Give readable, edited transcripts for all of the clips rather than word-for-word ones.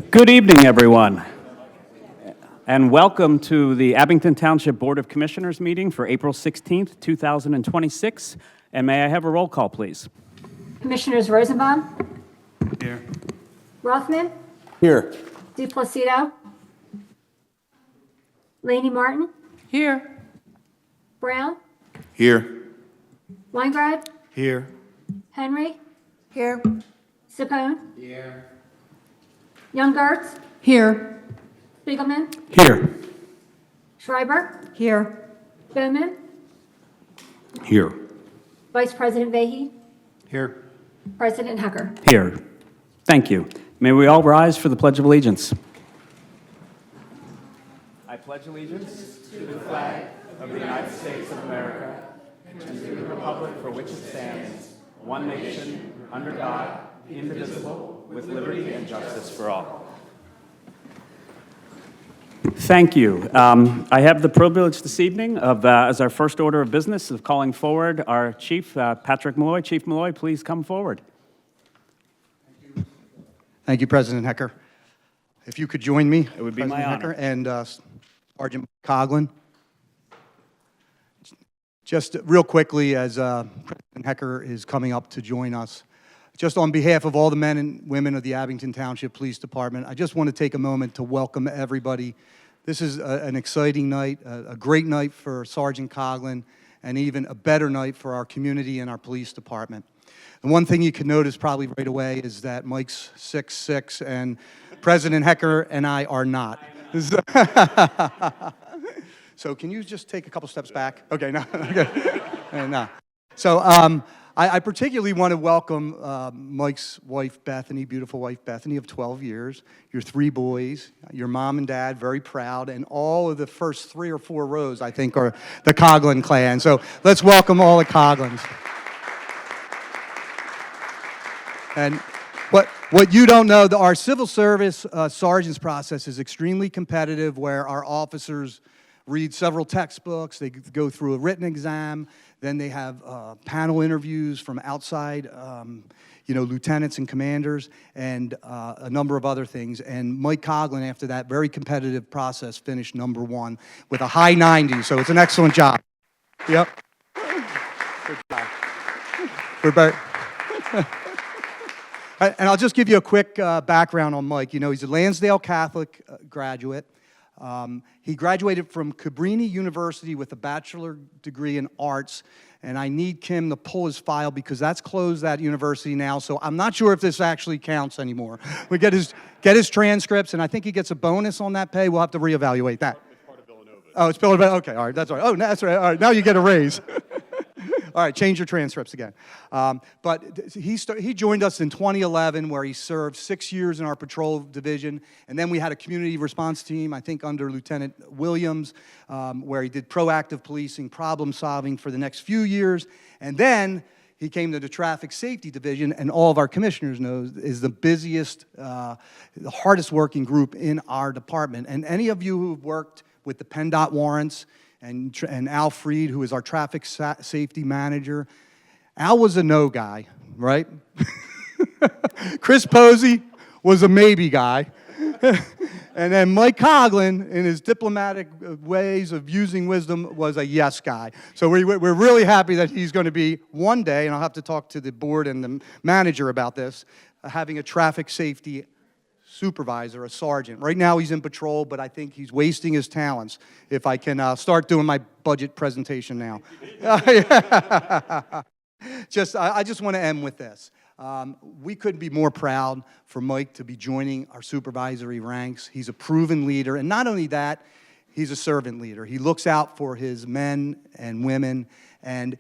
Good evening, everyone, and welcome to the Abington Township Board of Commissioners meeting for April 16th, 2026. And may I have a roll call, please? Commissioners Rosenbaum, Here. Rothman, Here. DePlacido, Laney Martin, Here. Brown, Here. Weingrad, Here. Henry, Here. Sapone. Young Gertz, Here. Spiegelman, Here. Schreiber, Here. Bowman, Here. Vice President Vehy, Here. President Hecker. Here. Thank you. May we all rise for the Pledge of Allegiance. I pledge allegiance to the flag of the United States of America and to the republic for which it stands, one nation, under God, indivisible, with liberty and justice for all. Thank you. I have the privilege this evening of, as our first order of business, of calling forward our Chief, Patrick Malloy. Chief Malloy, please come forward. Thank you, President Hecker. If you could join me. It would be President my honor. Hecker and Sergeant Coughlin. Just real quickly, as President Hecker is coming up to join us, just on behalf of all the men and women of the Abington Township Police Department, I just want to take a moment to welcome everybody. This is an exciting night, a great night for Sergeant Coughlin, and even a better night for our community and our police department. The one thing you can notice proably right away is that Mike's 6'6", and President Hecker and I are not. So can you just take a couple steps back? Okay, no. Okay. No. So I particularly want to welcome Mike's wife, Bethany, beautiful wife, Bethany, of 12 years, your 3 boys, your mom and dad, very proud, and all of the first 3 or 4 rows, I think, are the Coughlin clan. So let's welcome all the Coughlins. And what you don't know, our civil service sergeant's process is extremely competitive, where our officers read several textbooks, they go through a written exam, then they have panel interviews from outside, lieutenants and commanders, and a number of other things. And Mike Coughlin, after that very competitive process, finished #1 with a high 90, so it's an excellent job. Yep. Good job. We're back. And I'll just give you a quick background on Mike. You know, he's a Lansdale Catholic graduate. He graduated from Cabrini University with a bachelor degree in arts, and I need Kim to pull his file because that's closed, that university now, so I'm not sure if this actually counts anymore. We get his transcripts, and I think he gets a bonus on that pay. We'll have to reevaluate that. It's part of Villanova. Oh, it's Villanova. Okay, all right, that's all right. Oh, that's right. All right, now you get a raise. All right, change your transcripts again. But he joined us in 2011, where he served 6 years in our patrol division, and then we had a community response team, I think under Lieutenant Williams, where he did proactive policing, problem solving for the next few years, and then he came to the traffic safety division, and all of our commissioners know is the busiest, the hardest working group in our department. And any of you who've worked with the PennDOT warrants, and Al Freed, who is our traffic safety manager. Al was a no guy, right? Chris Posey was a maybe guy. And then Mike Coughlin, in his diplomatic ways of using wisdom, was a yes guy. So we're really happy that he's going to be one day, and I'll have to talk to the board and the manager about this, having a traffic safety supervisor, a sergeant. Right now he's in patrol, but I think he's wasting his talents if I can start doing my budget presentation now. I just want to end with this. We couldn't be more proud for Mike to be joining our supervisory ranks. He's a proven leader, and not only that, he's a servant leader. He looks out for his men and women, and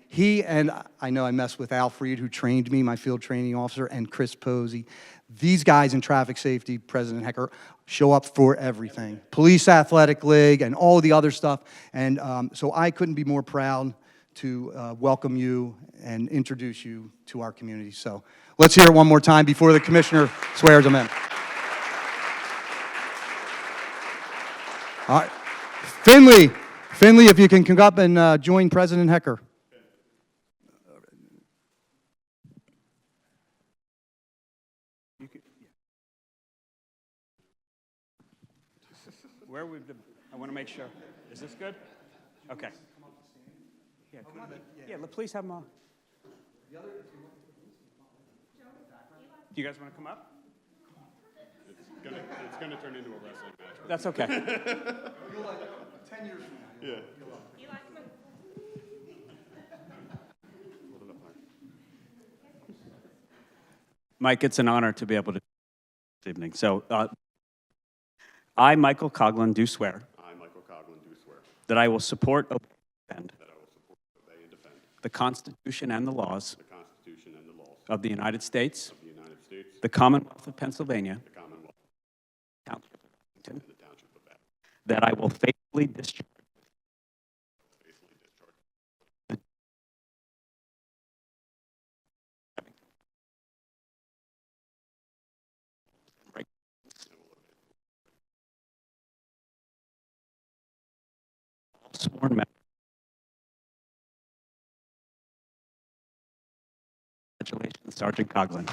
I know I messed with Al Freed, who trained me, my field training officer, and Chris Posey. These guys in traffic safety, President Hecker, show up for everything. Police Athletic League and all the other stuff. And so I couldn't be more proud to welcome you and introduce you to our community. So let's hear it one more time before the commissioner swears them in. All right. Finley, if you can come up and join President Hecker. Where would the, I want to make sure. Is this good? Okay. Yeah, please have them all. Do you guys want to come up? It's gonna turn into a wrestling match. That's okay. 10 years from now. Yeah. Mike, it's an honor to be able to this evening. So, I, Michael Coughlin, do swear I, Michael Coughlin, do swear that I will support, obey, and defend that I will support, obey, and defend the Constitution and the laws the Constitution and the laws of the United States, of the United States, the Commonwealth of Pennsylvania, the Commonwealth, Township of Abington, and the Township of Bath, that I will faithfully discharge faithfully discharge all sworn members. Congratulations, Sergeant Coughlin.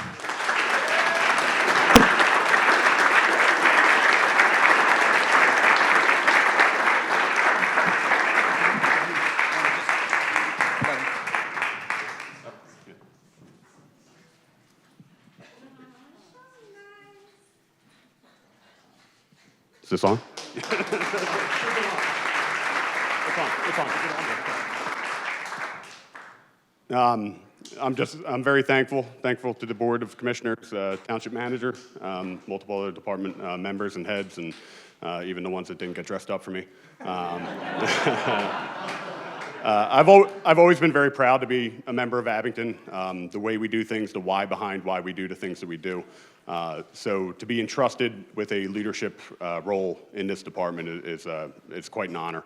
Is this on? It's on. I'm very thankful to the Board of Commissioners, Township Manager, multiple other department members and heads, and even the ones that didn't get dressed up for me. I've always been very proud to be a member of Abington. The way we do things, the why behind why we do the things that we do. So to be entrusted with a leadership role in this department is quite an honor.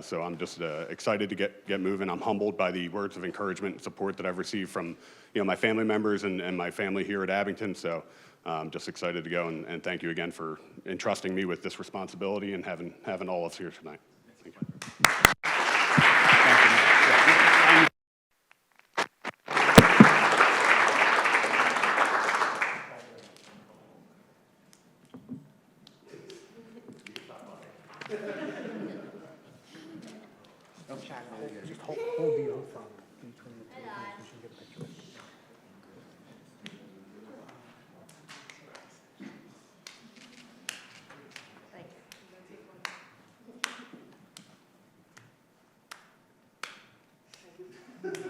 So I'm just excited to get moving. I'm humbled by the words of encouragement and support that I've received from my family members and my family here at Abington. So I'm just excited to go, and thank you again for entrusting me with this responsibility and having all of us here tonight. Thank you.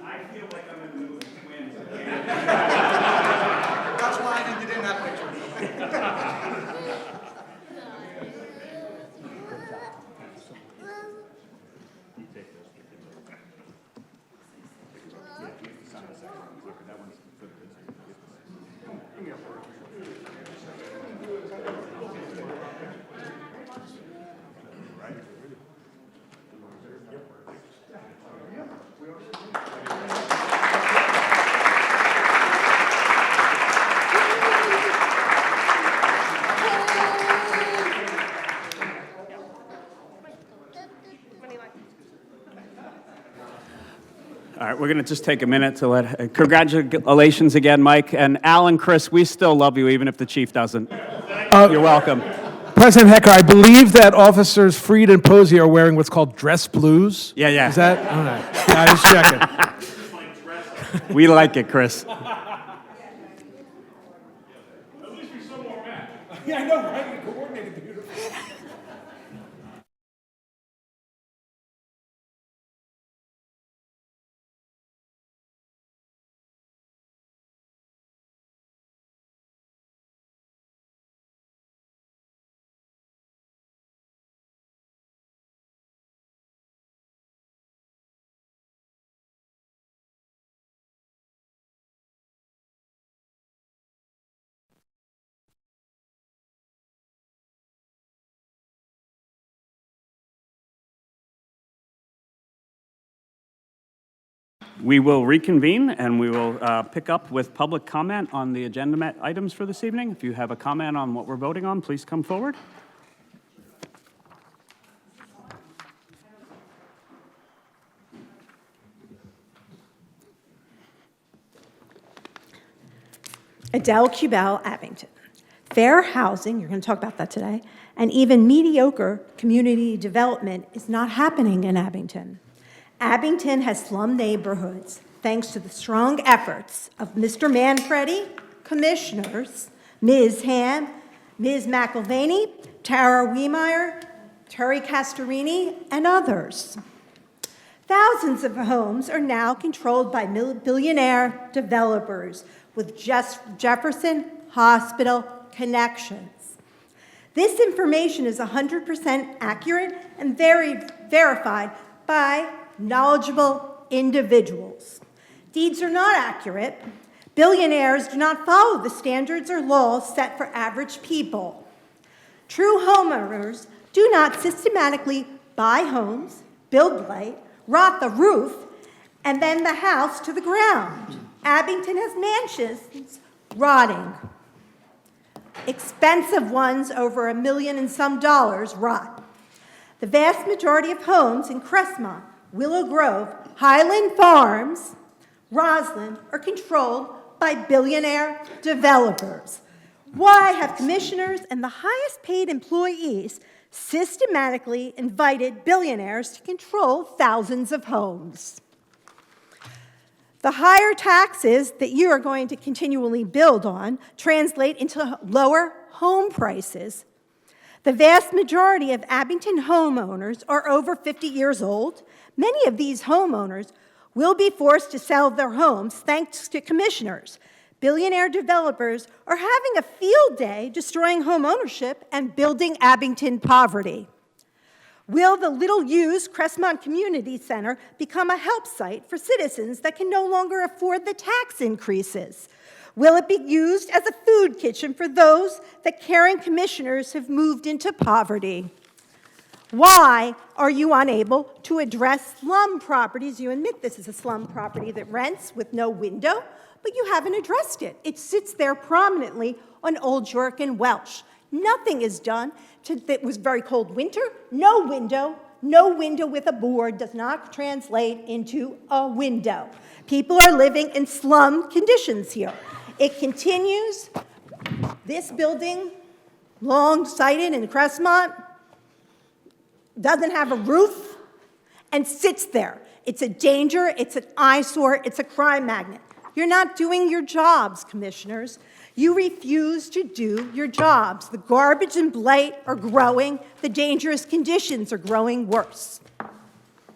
I feel like I'm in the movie Twins. That's why I didn't get in that picture. All right, we're going to just take a minute to let, congratulations again, Mike. And Alan, Chris, we still love you, even if the chief doesn't. You're welcome. President Hecker, I believe that officers Freed and Posey are wearing what's called dress blues. Yeah. Is that? All right. I was checking. We like it, Chris. Yeah, I know, right? You coordinated beautifully. We will reconvene and we will pick up with public comment on the agenda items for this evening. If you have a comment on what we're voting on, please come forward. Adele Cubell, Abington. fair housing, you're going to talk about that today, and even mediocre community development is not happening in Abington. Abington has slum neighborhoods thanks to the strong efforts of Mr. Manfredi, commissioners, Ms. Ham, Ms. McIlvaney, Tara Wiemeyer, Terry Castorini, and others. Thousands of homes are now controlled by billionaire developers with Jefferson Hospital connections. This information is 100% accurate and verified by knowledgeable individuals. Deeds are not accurate. Billionaires do not follow the standards or laws set for average people. True homeowners do not systematically buy homes, build light, rot the roof, and then the house to the ground. Abington has mansions rotting. Expensive ones over $1 million and some rot. The vast majority of homes in Crestmont, Willow Grove, Highland Farms, Roslyn are controlled by billionaire developers. Why have commissioners and the highest paid employees systematically invited billionaires to control thousands of homes? The higher taxes that you are going to continually build on translate into lower home prices. The vast majority of Abington homeowners are over 50 years old. Many of these homeowners will be forced to sell their homes thanks to commissioners. Billionaire developers are having a field day destroying home ownership and building Abington poverty. Will the little-used Crestmont Community Center become a help site for citizens that can no longer afford the tax increases? Will it be used as a food kitchen for those that caring commissioners have moved into poverty? Why are you unable to address slum properties? You admit this is a slum property that rents with no window, but you haven't addressed it. It sits there prominently on Old York and Welsh. Nothing is done. It was very cold winter, no window with a board does not translate into a window. People are living in slum conditions here. It continues. This building, long-sighted in Crestmont, doesn't have a roof and sits there. It's a danger, it's an eyesore, it's a crime magnet. You're not doing your jobs, commissioners. You refuse to do your jobs. The garbage and blight are growing. The dangerous conditions are growing worse.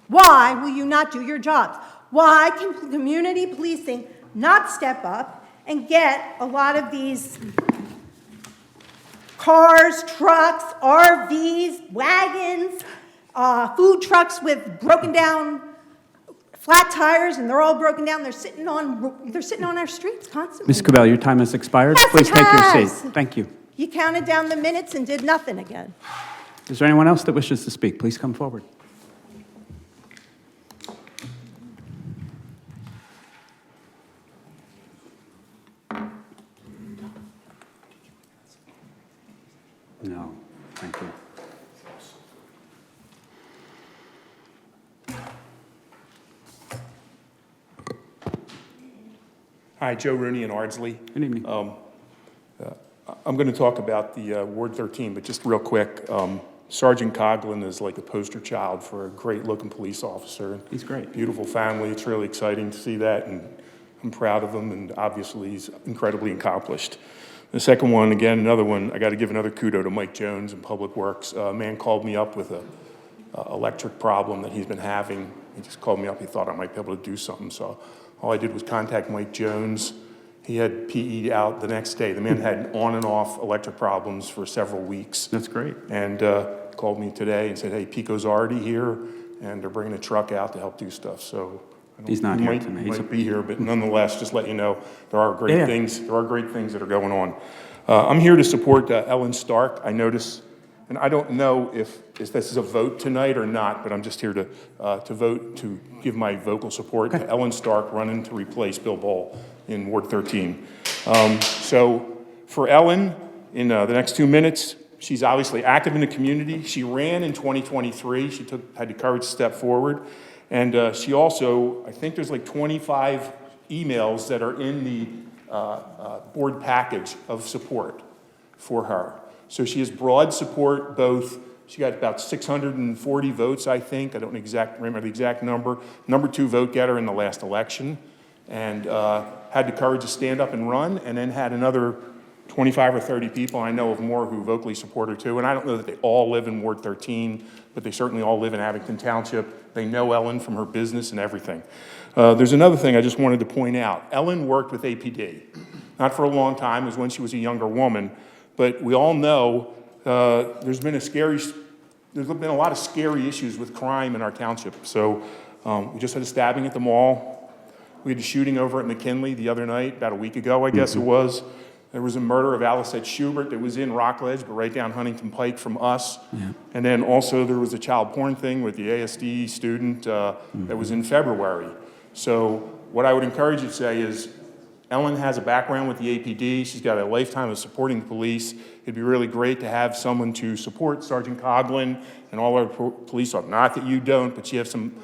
Why will you not do your jobs? Why can community policing not step up and get a lot of these cars, trucks, RVs, wagons, food trucks with broken down flat tires, and they're all broken down. They're sitting on our streets constantly. Ms. Cabell, your time has expired. Yes, Please it take your has. seat. Thank you. You counted down the minutes and did nothing again. Is there anyone else that wishes to speak? Please come forward. No, thank you. Hi, Joe Rooney in Ardsley. Good evening. I'm going to talk about the Ward 13, but just real quick, Sergeant Coughlin is like a poster child for a great-looking police officer. He's great. Beautiful family. It's really exciting to see that, and I'm proud of him, and obviously he's incredibly accomplished. The second one, again, another one, I got to give another kudo to Mike Jones in Public Works. A man called me up with a electric problem that he's been having. He just called me up. He thought I might be able to do something, so all I did was contact Mike Jones. He had PE'd out the next day. The man had on and off electric problems for several weeks. That's great. And called me today and said, hey, Pico's already here, and they're bringing a truck out to help do stuff. So I don't, He's not he here might, tonight. He He's might be here, but nonetheless, just let you know there are great Yeah. things. There are great things that are going on. I'm here to support Ellen Stark. I notice, and I don't know if this is a vote tonight or not, but I'm just here to vote to give my vocal support to Ellen Stark running to replace Bill Bohl in Ward 13. So for Ellen, in the next 2 minutes, she's obviously active in the community. She ran in 2023. She had the courage to step forward. And she also, I think there's like 25 emails that are in the board package of support for her. So she has broad support, both, she got about 640 votes, I think. I don't remember the exact number. Number 2 vote getter in the last election, and had the courage to stand up and run, and then had another 25 or 30 people, I know of more, who vocally support her too. And I don't know that they all live in Ward 13, but they certainly all live in Abington Township. They know Ellen from her business and everything. There's another thing I just wanted to point out. Ellen worked with APD, not for a long time. It was when she was a younger woman. But we all know there's been a lot of scary issues with crime in our township. So we just had a stabbing at the mall. We had a shooting over at McKinley the other night, about a week ago, I guess it was. There was a murder of Alicette Schubert that was in Rockledge, but right down Huntington Pike from us. Yeah. And then also there was a child porn thing with the ASD student that was in February. So what I would encourage you to say is, Ellen has a background with the APD. She's got a lifetime of supporting the police. It'd be really great to have someone to support Sergeant Coughlin and all our police officers. Not that you don't, but you have some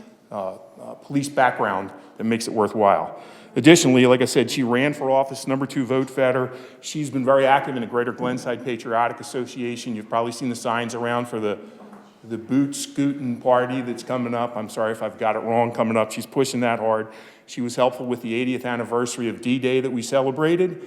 police background that makes it worthwhile. Additionally, like I said, she ran for office, number 2 vote getter. She's been very active in the Greater Glenside Patriotic Association. You've probably seen the signs around for the boot scootin' party that's coming up. I'm sorry if I've got it wrong, coming up. She's pushing that hard. She was helpful with the 80th anniversary of D-Day that we celebrated.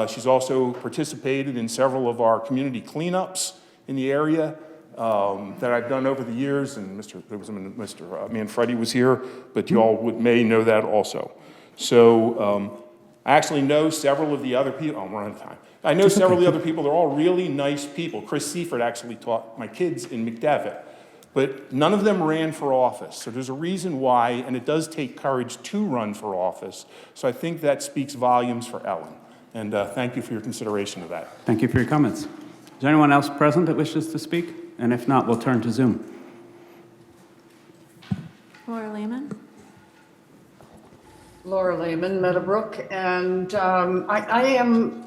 She's also participated in several of our community cleanups in the area that I've done over the years. And Mr. Manfredi was here, but you all may know that also. So I actually know several of the other people. I'm running out of time. I know several of the other people. They're all really nice people. Chris Seifert actually taught my kids in McDevitt. But none of them ran for office. So there's a reason why, and it does take courage to run for office. So I think that speaks volumes for Ellen. And thank you for your consideration of that. Thank you for your comments. Is there anyone else present that wishes to speak? And if not, we'll turn to Zoom. Laura Lehman. Laura Lehman, Meadowbrook, and I am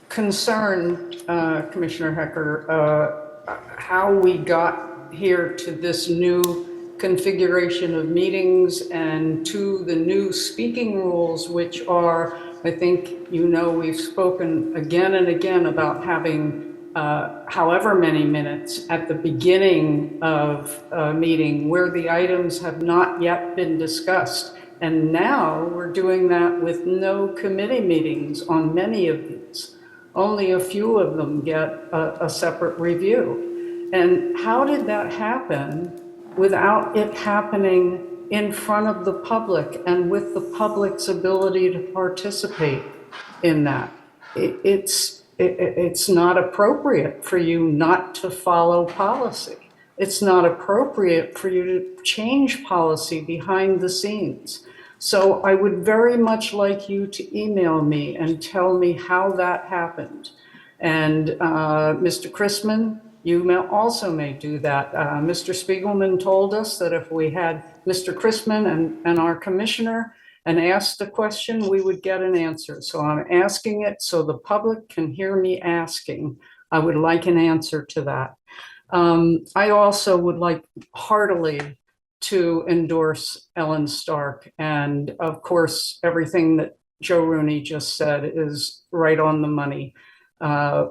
concerned, Commissioner Hecker, how we got here to this new configuration of meetings and to the new speaking rules, which are, I think, we've spoken again and again about having however many minutes at the beginning of a meeting where the items have not yet been discussed. And now we're doing that with no committee meetings on many of these. Only a few of them get a separate review. And how did that happen without it happening in front of the public and with the public's ability to participate in that? It's not appropriate for you not to follow policy. It's not appropriate for you to change policy behind the scenes. So I would very much like you to email me and tell me how that happened. And Mr. Chrisman, you also may do that. Mr. Spiegelman told us that if we had Mr. Chrisman and our commissioner and asked the question, we would get an answer. So I'm asking it so the public can hear me asking. I would like an answer to that. I also would like heartily to endorse Ellen Stark. And of course, everything that Joe Rooney just said is right on the money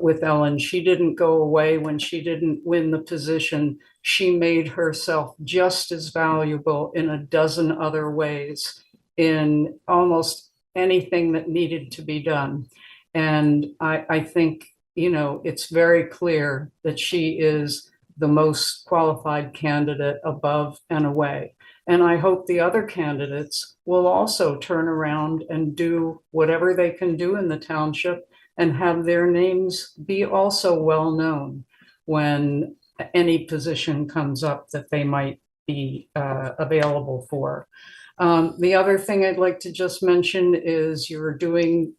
with Ellen. She didn't go away when she didn't win the position. She made herself just as valuable in a dozen other ways in almost anything that needed to be done. And I think, it's very clear that she is the most qualified candidate above and away. And I hope the other candidates will also turn around and do whatever they can do in the township and have their names be also well known when any position comes up that they might be available for. The other thing I'd like to just mention is you're doing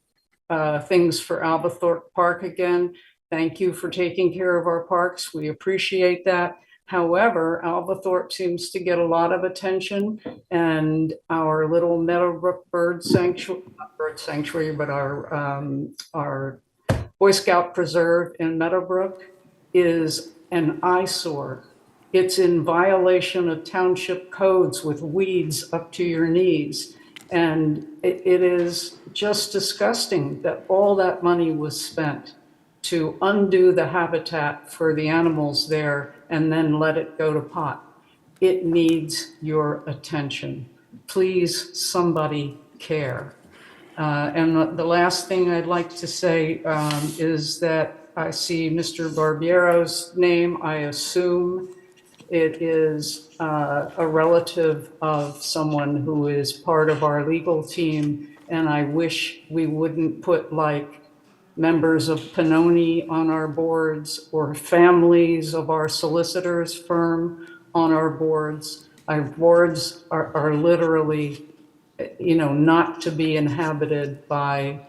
things for Albathorpe Park again. Thank you for taking care of our parks. We appreciate that. However, Albathorpe seems to get a lot of attention, and our little Meadowbrook bird sanctuary, not bird sanctuary, but our Boy Scout preserve in Meadowbrook is an eyesore. It's in violation of township codes with weeds up to your knees. And it is just disgusting that all that money was spent to undo the habitat for the animals there and then let it go to pot. It needs your attention. Please, somebody care. And the last thing I'd like to say is that I see Mr. Barbiero's name. I assume it is a relative of someone who is part of our legal team, and I wish we wouldn't put like members of Pannoni on our boards or families of our solicitors firm on our boards. Our boards are literally, not to be inhabited by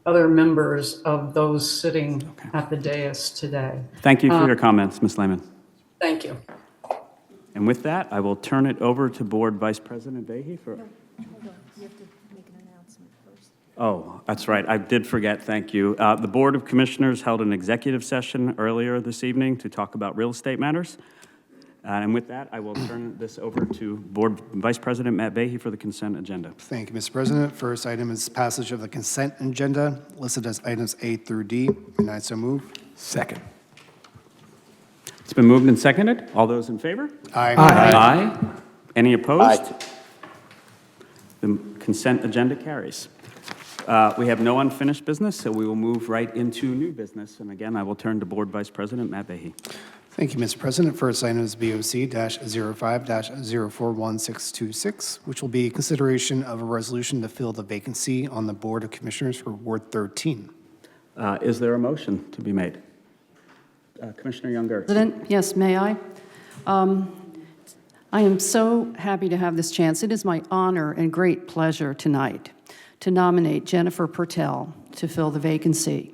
other members of those sitting at the dais today. Thank you for your comments, Ms. Lehman. Thank you. And with that, I will turn it over to Board Vice President Vehy for... Oh, that's right. I did forget. Thank you. The Board of Commissioners held an executive session earlier this evening to talk about real estate matters. And with that, I will turn this over to Board Vice President Matt Vehy for the consent agenda. Thank you, Mr. President. First item is passage of the consent agenda listed as items A through D, and I so move. Second. It's been moved and seconded. All those in favor? Aye. Aye. Any opposed? The consent agenda carries. We have no unfinished business, so we will move right into new business. And again, I will turn to Board Vice President Matt Vehy. Thank you, Mr. President. First item is BOC-05-041626, which will be consideration of a resolution to fill the vacancy on the Board of Commissioners for Ward 13. Is there a motion to be made? Commissioner Young-Gertz. President, yes, may I? I am so happy to have this chance. It is my honor and great pleasure tonight to nominate Jennifer Purtell to fill the vacancy.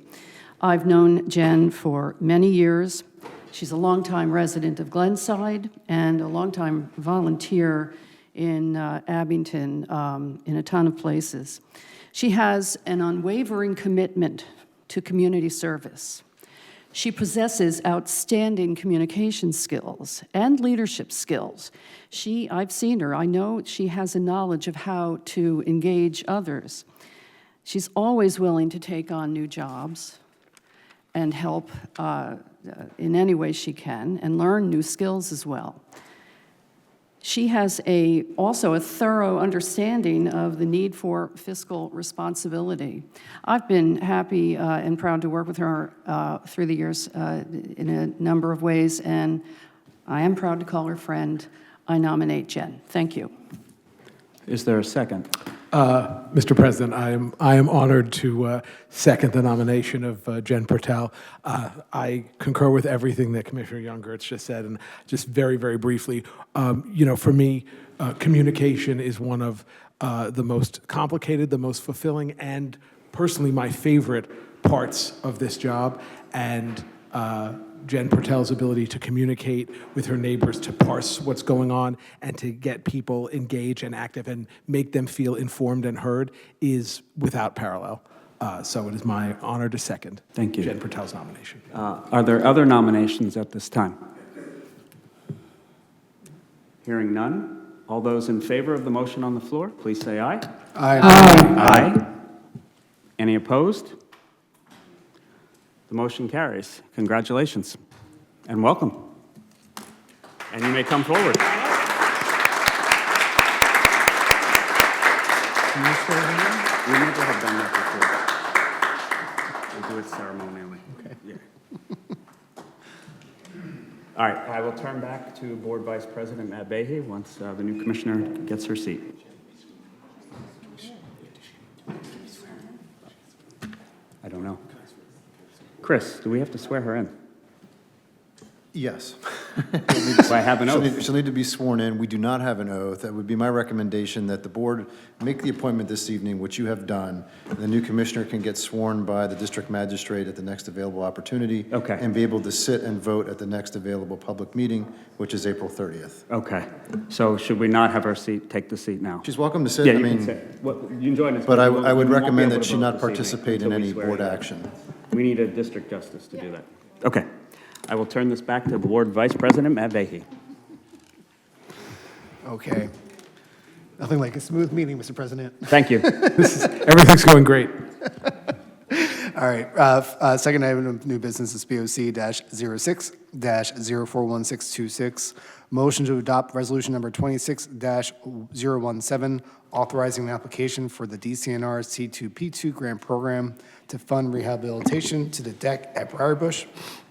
I've known Jen for many years. She's a longtime resident of Glenside and a longtime volunteer in Abington in a ton of places. She has an unwavering commitment to community service. She possesses outstanding communication skills and leadership skills. I've seen her, I know she has a knowledge of how to engage others. She's always willing to take on new jobs and help in any way she can and learn new skills as well. She has also a thorough understanding of the need for fiscal responsibility. I've been happy and proud to work with her through the years in a number of ways, and I am proud to call her friend. I nominate Jen. Thank you. Is there a second? Mr. President, I am honored to second the nomination of Jen Purtell. I concur with everything that Commissioner Young-Gertz just said, and just very, very briefly, for me, communication is one of the most complicated, the most fulfilling, and personally my favorite parts of this job. And Jen Purtell's ability to communicate with her neighbors, to parse what's going on, and to get people engaged and active and make them feel informed and heard is without parallel. So it is my honor to second Thank you. Jen Purtell's nomination. Are there other nominations at this time? Hearing none, all those in favor of the motion on the floor, please say aye. Aye. Aye. Any opposed? The motion carries. Congratulations and welcome. And you may come forward. We never have done that before. We'll do it ceremonially. Okay. Yeah. All right, I will turn back to Board Vice President Matt Vehy once the new commissioner gets her seat. I don't know. Chris, do we have to swear her in? Yes. Do I have an oath? She'll need to be sworn in. We do not have an oath. That would be my recommendation, that the board make the appointment this evening, which you have done. The new commissioner can get sworn by the district magistrate at the next available opportunity. Okay. And be able to sit and vote at the next available public meeting, which is April 30th. Okay. So should we not have her take the seat now? She's welcome to sit. Yeah, I you mean, can sit. Well, you can join us. but I we would won't be recommend able that to she vote not this evening participate in until we any swear board you in. action. We need a district justice to do that. Okay. I will turn this back to Board Vice President Matt Vehy. Okay. Nothing like a smooth meeting, Mr. President. Thank you. Everything's going great. All right, second item of new business is BOC-06-041626. Motion to adopt resolution number 26-017, authorizing an application for the DCNR C2P2 grant program to fund rehabilitation to the deck at Briar Bush,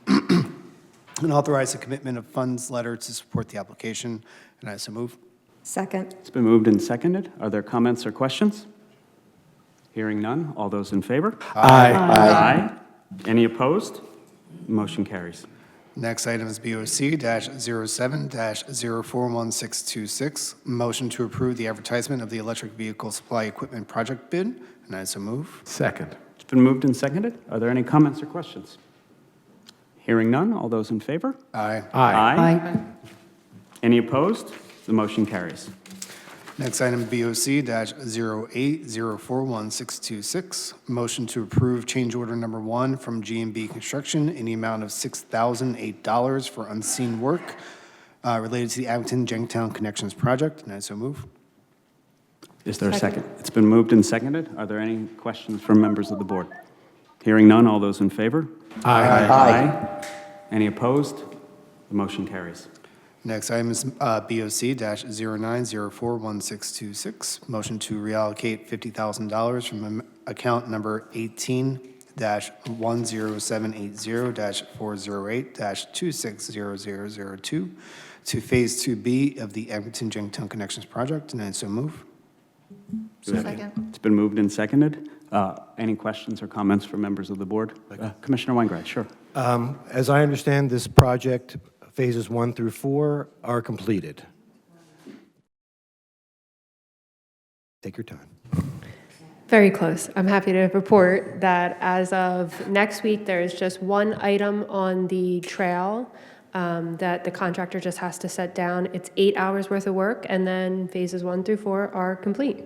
and authorize a commitment of funds letter to support the application. And I so move. Second. It's been moved and seconded. Are there comments or questions? Hearing none. All those in favor? Aye. Any opposed? Motion carries. Next item is BOC-07-041626. Motion to approve the advertisement of the electric vehicle supply equipment project bid. And I so move. Second. It's been moved and seconded. Are there any comments or questions? Hearing none. All those in favor? Aye. Aye. Any opposed? The motion carries. Next item, BOC-08-041626. Motion to approve change order number 1 from G&B Construction in the amount of $6,008 for unseen work related to the Abington-Jenkintown Connections project. And I so move. Is there a second? It's been moved and seconded. Are there any questions from members of the board? Hearing none. All those in favor? Aye. Any opposed? The motion carries. Next item is BOC-09-041626. Motion to reallocate $50,000 from account number 18-10780-408-2600002 to Phase 2B of the Abington-Jenkintown Connections project, and I so move. Second. It's been moved and seconded. Any questions or comments from members of the board? Commissioner Weingrad, sure. As I understand, this project, phases 1 through 4 are completed. Take your time. Very close. I'm happy to report that as of next week, there is just one item on the trail that the contractor just has to set down. It's 8 hours worth of work, and then phases 1 through 4 are complete.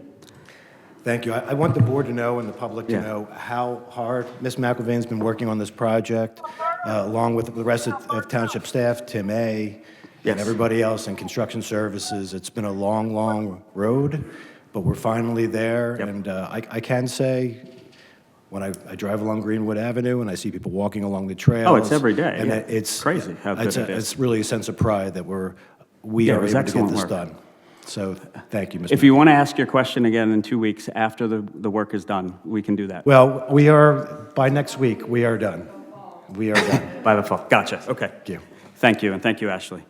Thank you. I want the board to know and the public to know how hard Ms. McIlvain's been working on this project, along with the rest of township staff, Tim A., and everybody else in construction services. It's been a long, long road, but we're finally there. And I can say, when I drive along Greenwood Avenue and I see people walking along the trails. Oh, it's every day. And Yeah. it's crazy how good it is. It's really a sense of pride that we are able to get this done. So thank you, Mr. If you want to ask your question again in 2 weeks after the work is done, we can do that. Well, by next week, we are done. We are done. By the fall. Gotcha. Okay. Thank you. Thank you, and thank you, Ashley.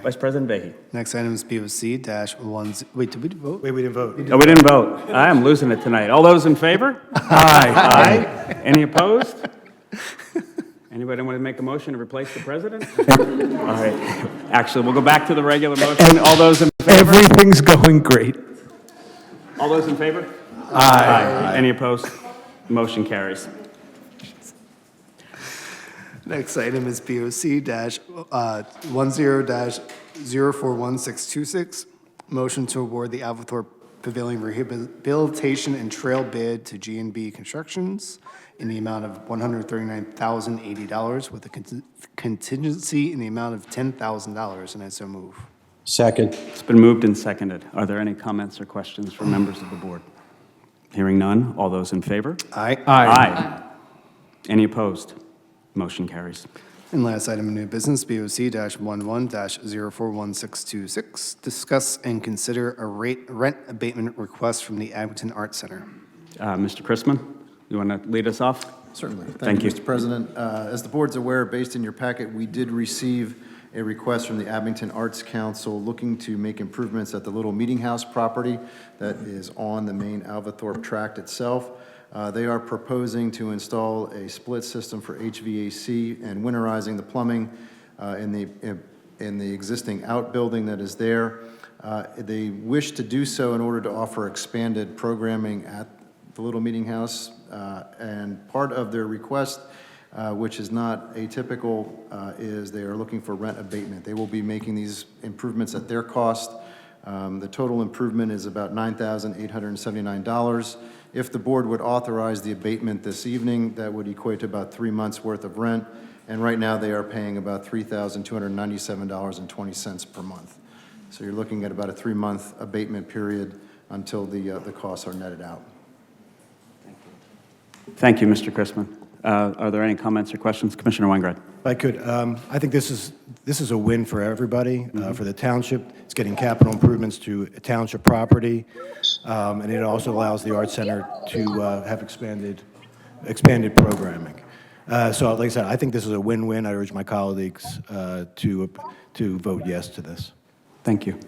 Vice President Vahey. Next item is BOC-1. Wait, did we vote? Wait, we didn't vote. Oh, we didn't vote. I am losing it tonight. All those in favor? Aye. Any opposed? Anybody want to make a motion to replace the president? All right. Actually, we'll go back to the regular motion. All those in favor? Everything's going great. All those in favor? Aye. Any opposed? Motion carries. Next item is BOC-10-041626. Motion to award the Alvathorpe Pavilion Rehabilitation and Trail bid to G&B Constructions in the amount of $139,080 with a contingency in the amount of $10,000, and I so move. Second. It's been moved and seconded. Are there any comments or questions from members of the board? Hearing none. All those in favor? Aye. Aye. Any opposed? Motion carries. And last item of new business, BOC-11-041626. Discuss and consider a rent abatement request from the Abington Arts Center. Mr. Chrisman, you want to lead us off? Certainly. Thank you. Mr. President. As the board's aware, based in your packet, we did receive a request from the Abington Arts Council looking to make improvements at the Little Meeting House property that is on the main Alvathorpe tract itself. They are proposing to install a split system for HVAC and winterizing the plumbing in the existing outbuilding that is there. They wish to do so in order to offer expanded programming at the Little Meeting House, and part of their request, which is not atypical, is they are looking for rent abatement. They will be making these improvements at their cost. The total improvement is about $9,879. If the board would authorize the abatement this evening, that would equate to about 3 months' worth of rent, and right now they are paying about $3,297.20 per month. So you're looking at about a 3-month abatement period until the costs are netted out. Thank you, Mr. Chrisman. Are there any comments or questions? Commissioner Weingrad. If I could, I think this is a win for everybody, for the township. It's getting capital improvements to township property, and it also allows the Arts Center to have expanded programming. So, like I said, I think this is a win-win. I urge my colleagues to vote yes to this. Thank you.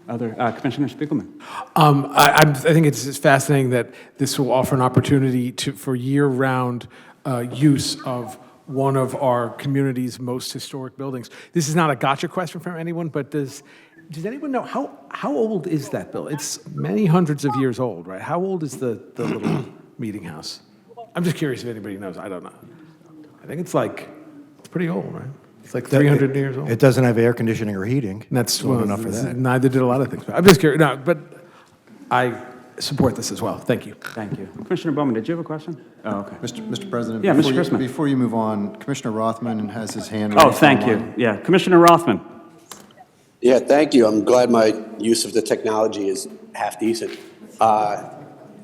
Other Commissioner Spiegelman. I think it's fascinating that this will offer an opportunity for year-round use of one of our community's most historic buildings. This is not a gotcha question for anyone, but does anyone know how old is that building? It's many hundreds of years old, right? How old is the little meeting house? I'm just curious if anybody knows. I don't know. I think it's pretty old, right? It's like 300 years old. It doesn't have air conditioning or heating. And that's old enough for that. Neither did a lot of things. I'm just curious. No, but I support this as well. Thank you. Thank you. Commissioner Bowman, did you have a question? Oh, okay. Mr. President, Yeah, Mr. Chrisman. before you move on, Commissioner Rothman has his hand Oh, raised thank online. you. Yeah, Commissioner Rothman. Yeah, thank you. I'm glad my use of the technology is half decent.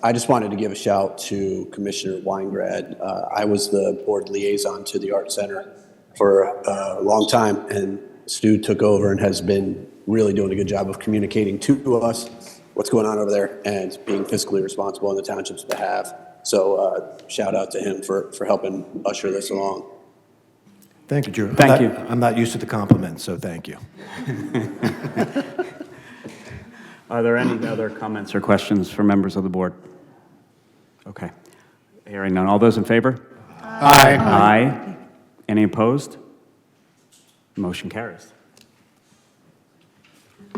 I just wanted to give a shout to Commissioner Weingrad. I was the board liaison to the Art Center for a long time, and Stu took over and has been really doing a good job of communicating to us what's going on over there and being fiscally responsible on the township's behalf. So shout out to him for helping usher this along. Thank you, Drew. Thank you. I'm not used to the compliment, so thank you. Are there any other comments or questions for members of the board? Okay. Hearing none. All those in favor? Aye. Aye. Any opposed? Motion carries.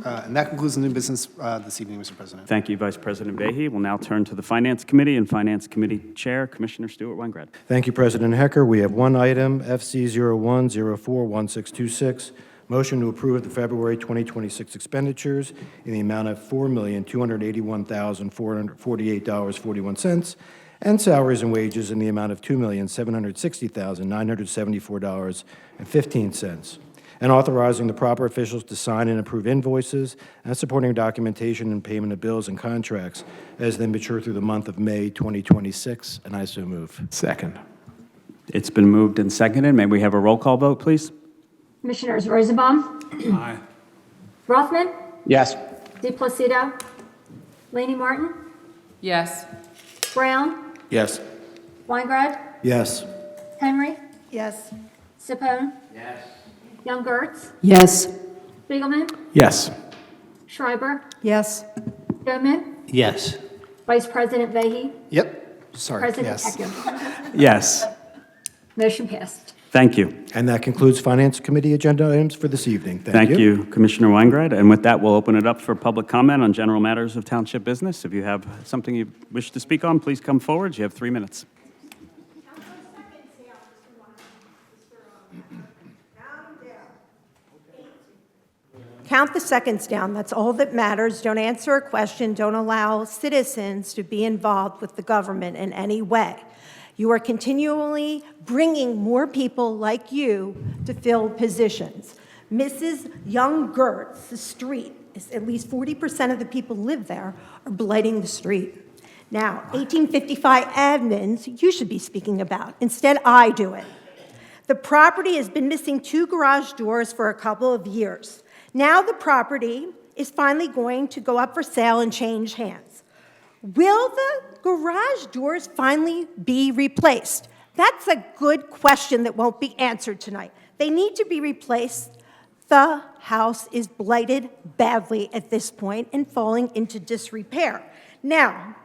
And that concludes the new business this evening, Mr. President. Thank you, Vice President Vehy. We'll now turn to the Finance Committee and Finance Committee Chair, Commissioner Stuart Weingrad. Thank you, President Hecker. We have one item, FC 01041626, motion to approve the February 2026 expenditures in the amount of $4,281,448.41, and salaries and wages in the amount of $2,760,974.15, and authorizing the proper officials to sign and approve invoices and supporting documentation and payment of bills and contracts as they mature through the month of May 2026, and I so move. Second. It's been moved and seconded. May we have a roll call vote, please? Commissioners Rosenbaum, Aye. Rothman, Yes. DePlacido, Laney Martin, Yes. Brown, Yes. Weingrad, Yes. Henry, Yes. Sapone. Yes. Young Gertz, Yes. Spiegelman, Yes. Schreiber, Yes. Bowman, Yes. Vice President Vehy, Yep, sorry, President yes. Hecker. Yes. Motion passed. Thank you. And that concludes Finance Committee agenda items for this evening. Thank you, Commissioner Weingrad. And with that, we'll open it up for public comment on general matters of township business. If you have something you wish to speak on, please come forward. You have 3 minutes. Count the seconds down. That's all that matters. Don't answer a question. Don't allow citizens to be involved with the government in any way. You are continually bringing more people like you to fill positions. Mrs. Young Gertz, the street, at least 40% of the people live there, are blighting the street. Now, 1855 admins, you should be speaking about. Instead, I do it. The property has been missing 2 garage doors for a couple of years. Now the property is finally going to go up for sale and change hands. Will the garage doors finally be replaced? That's a good question that won't be answered tonight. They need to be replaced. The house is blighted badly at this point and falling into disrepair. Now,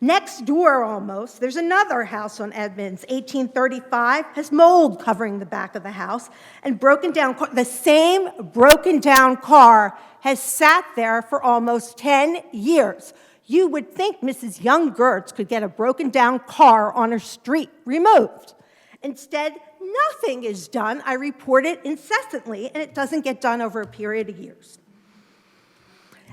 next door almost, there's another house on Edmonds, 1835, has mold covering the back of the house, and the same broken down car has sat there for almost 10 years. You would think Mrs. Young Gertz could get a broken down car on her street removed. Instead, nothing is done. I report it incessantly, and it doesn't get done over a period of years.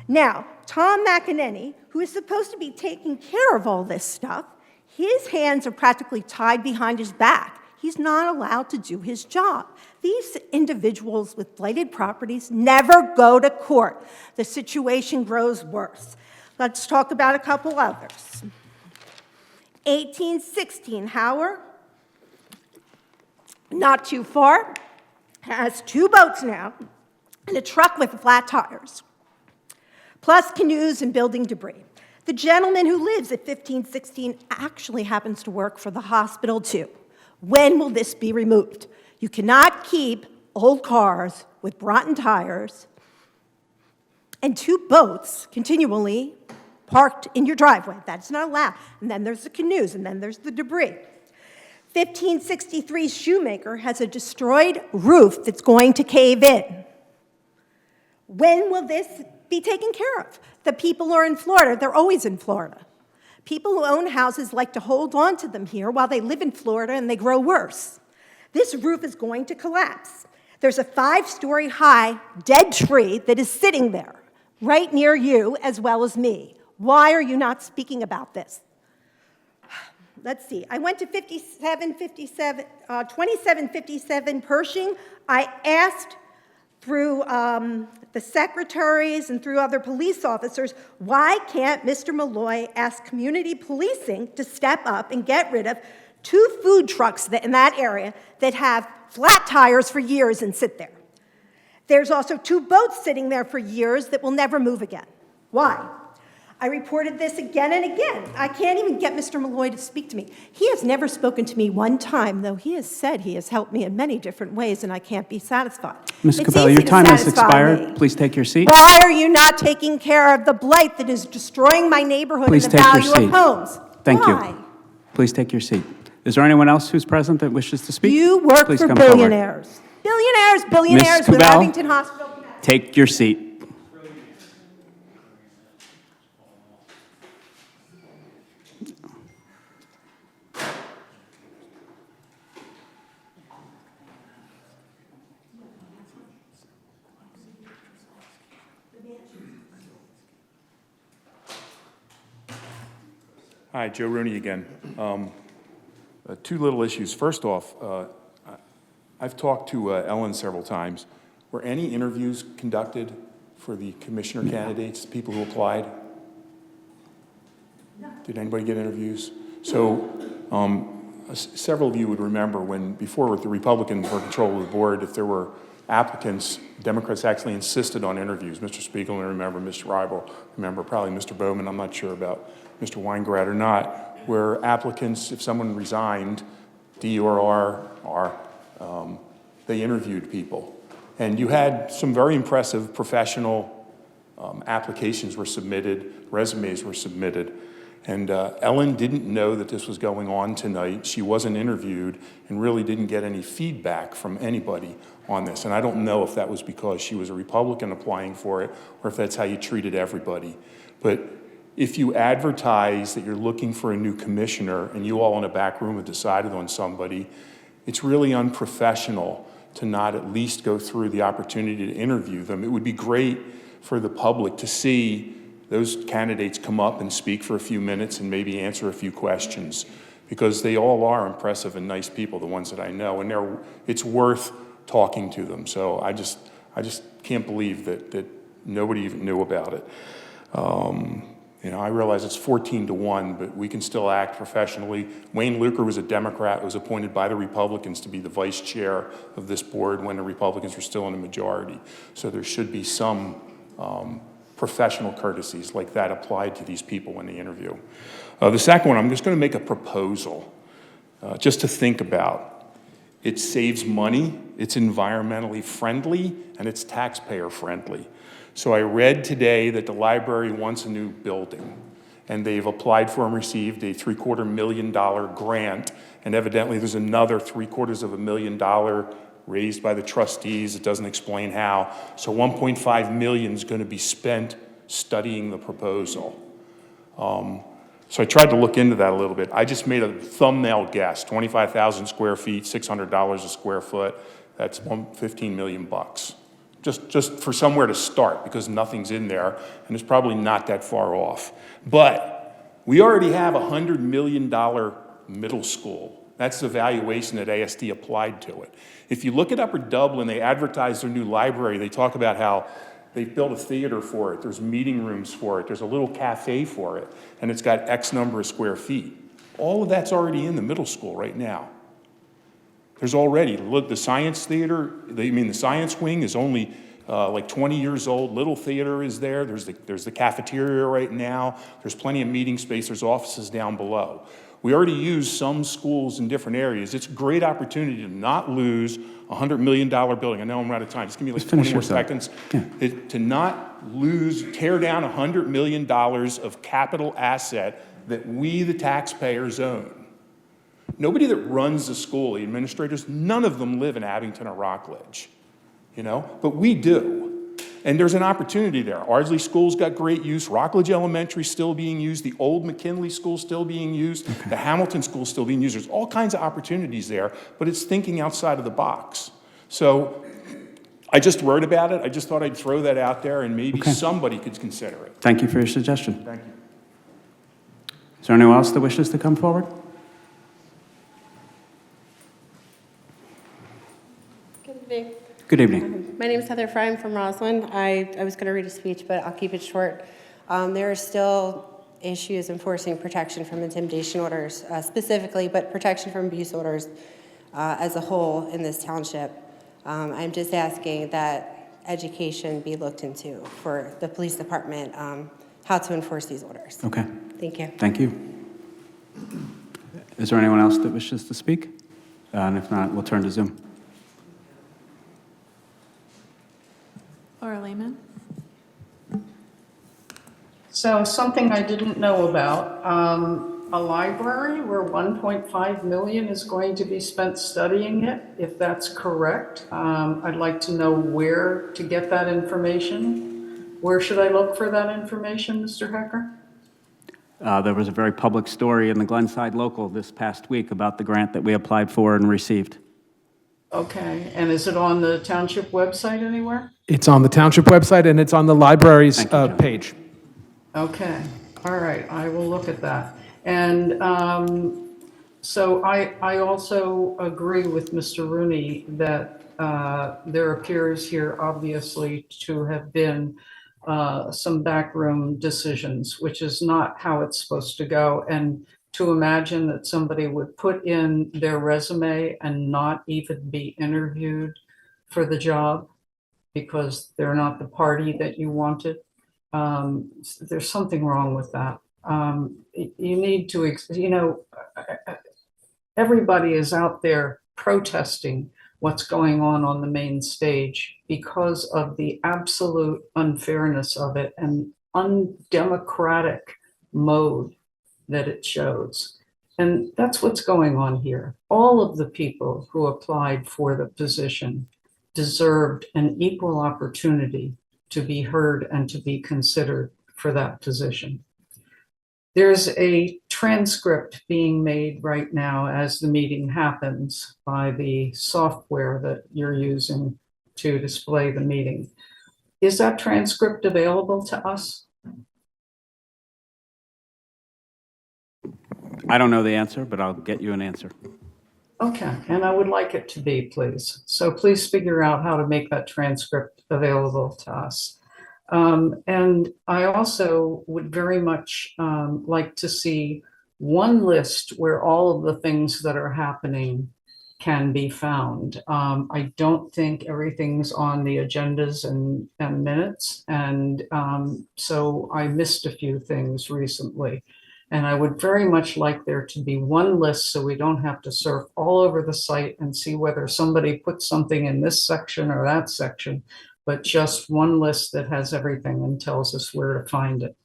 Now, Tom McEnany, who is supposed to be taking care of all this stuff, his hands are practically tied behind his back. He's not allowed to do his job. These individuals with blighted properties never go to court. The situation grows worse. Let's talk about a couple others. 1816 Howard, not too far, has 2 boats now and a truck with flat tires, plus canoes and building debris. The gentleman who lives at 1516 actually happens to work for the hospital too. When will this be removed? You cannot keep old cars with rotten tires and 2 boats continually parked in your driveway. That's not allowed. And then there's the canoes, and then there's the debris. 1563 Shoemaker has a destroyed roof that's going to cave in. When will this be taken care of? The people are in Florida. They're always in Florida. People who own houses like to hold on to them here while they live in Florida and they grow worse. This roof is going to collapse. There's a 5-story high dead tree that is sitting there right near you as well as me. Why are you not speaking about this? Let's see. I went to 2757 Pershing. I asked through the secretaries and through other police officers, why can't Mr. Malloy ask community policing to step up and get rid of 2 food trucks in that area that have flat tires for years and sit there? There's also 2 boats sitting there for years that will never move again. Why? I reported this again and again. I can't even get Mr. Malloy to speak to me. He has never spoken to me one time, though he has said he has helped me in many different ways, and I can't be satisfied. Ms. It's Cabello, easy your to time has satisfy expired. me. Please take your seat. Why are you not taking care of the blight that is destroying my neighborhood Please and the take your value seat. of homes? Thank Why? you. Please take your seat. Is there anyone else who's present that wishes to speak? You work Please for come forward. billionaires. Billionaires with Cabell? Abington Hospital. Take your seat. Hi, Joe Rooney again. 2 little issues. First off, I've talked to Ellen several times. Were any interviews conducted for the commissioner candidates, people who applied? No. Did anybody get interviews? So several of you would remember when, before the Republicans were in control of the board, if there were applicants, Democrats actually insisted on interviews. Mr. Spiegelman, remember, Ms. Schreiber, remember, probably Mr. Bowman, I'm not sure about Mr. Weingrad or not, where applicants, if someone resigned, D or R, they interviewed people. And you had some very impressive professional applications were submitted, resumes were submitted. And Ellen didn't know that this was going on tonight. She wasn't interviewed and really didn't get any feedback from anybody on this. And I don't know if that was because she was a Republican applying for it or if that's how you treated everybody. But if you advertise that you're looking for a new commissioner and you all in a back room have decided on somebody, it's really unprofessional to not at least go through the opportunity to interview them. It would be great for the public to see those candidates come up and speak for a few minutes and maybe answer a few questions, because they all are impressive and nice people, the ones that I know, and it's worth talking to them. So I just can't believe that nobody even knew about it. I realize it's 14-1, but we can still act professionally. Wayne Luker was a Democrat, was appointed by the Republicans to be the vice chair of this board when the Republicans were still in the majority. So there should be some professional courtesies like that applied to these people when they interview. The second one, I'm just going to make a proposal just to think about. It saves money, it's environmentally friendly, and it's taxpayer friendly. So I read today that the library wants a new building, and they've applied for and received a $750,000 grant, and evidently there's another $750,000 raised by the trustees. It doesn't explain how. So $1.5 million is going to be spent studying the proposal. So I tried to look into that a little bit. I just made a thumbnail guess, 25,000 square feet, $600 a square foot. That's $15 million. Just for somewhere to start, because nothing's in there, and it's probably not that far off. But we already have a $100 million middle school. That's the valuation that ASD applied to it. If you look at Upper Dublin, they advertise their new library. They talk about how they've built a theater for it. There's meeting rooms for it. There's a little cafe for it. And it's got X number of square feet. All of that's already in the middle school right now. There's already, look, the science theater, the science wing is only like 20 years old. Little theater is there. There's the cafeteria right now. There's plenty of meeting space. There's offices down below. We already use some schools in different areas. It's a great opportunity to not lose a $100 million building. I know I'm out of time. Just give me like 20 more seconds. To not tear down $100 million of capital asset that we, the taxpayers, own. Nobody that runs the school, the administrators, none of them live in Abington or Rockledge, but we do. And there's an opportunity there. Ardsley School's got great use. Rockledge Elementary still being used. The old McKinley School still being used. The Hamilton School still being used. There's all kinds of opportunities there, but it's thinking outside of the box. So I just wrote about it. I just thought I'd throw that out there, and maybe somebody could consider it. Thank you for your suggestion. Thank you. Is there anyone else that wishes to come forward? Good evening. Good evening. My name is Heather Fry. I'm from Roslyn. I was going to read a speech, but I'll keep it short. There are still issues enforcing protection from intimidation orders specifically, but protection from abuse orders as a whole in this township. I'm just asking that education be looked into for the police department, how to enforce these orders. Okay. Thank you. Thank you. Is there anyone else that wishes to speak? And if not, we'll turn to Zoom. Laura Lehman. So something I didn't know about, a library where 1.5 million is going to be spent studying it, if that's correct. I'd like to know where to get that information. Where should I look for that information, Mr. Hecker? There was a very public story in the Glenside Local this past week about the grant that we applied for and received. Okay, and is it on the township website anywhere? It's on the township website and it's on the library's page. Okay, all right, I will look at that. And so I also agree with Mr. Rooney that there appears here obviously to have been some backroom decisions, which is not how it's supposed to go. And to imagine that somebody would put in their resume and not even be interviewed for the job because they're not the party that you wanted, there's something wrong with that. You need to, everybody is out there protesting what's going on the main stage because of the absolute unfairness of it and undemocratic mode that it shows. And that's what's going on here. All of the people who applied for the position deserved an equal opportunity to be heard and to be considered for that position. There's a transcript being made right now as the meeting happens by the software that you're using to display the meeting. Is that transcript available to us? I don't know the answer, but I'll get you an answer. Okay, and I would like it to be, please. So please figure out how to make that transcript available to us. And I also would very much like to see one list where all of the things that are happening can be found. I don't think everything's on the agendas and minutes. And so I missed a few things recently. And I would very much like there to be one list so we don't have to surf all over the site and see whether somebody put something in this section or that section, but just one list that has everything and tells us where to find it.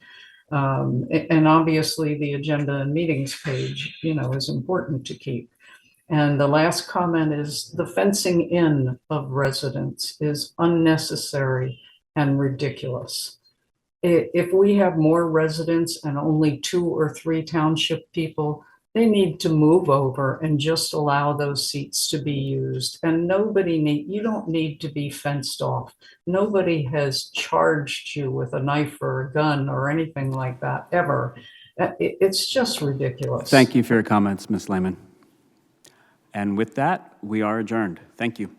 And obviously the agenda and meetings page, is important to keep. And the last comment is the fencing in of residents is unnecessary and ridiculous. If we have more residents and only 2 or 3 township people, they need to move over and just allow those seats to be used. And you don't need to be fenced off. Nobody has charged you with a knife or a gun or anything like that ever. It's just ridiculous. Thank you for your comments, Ms. Lehman. And with that, we are adjourned. Thank you.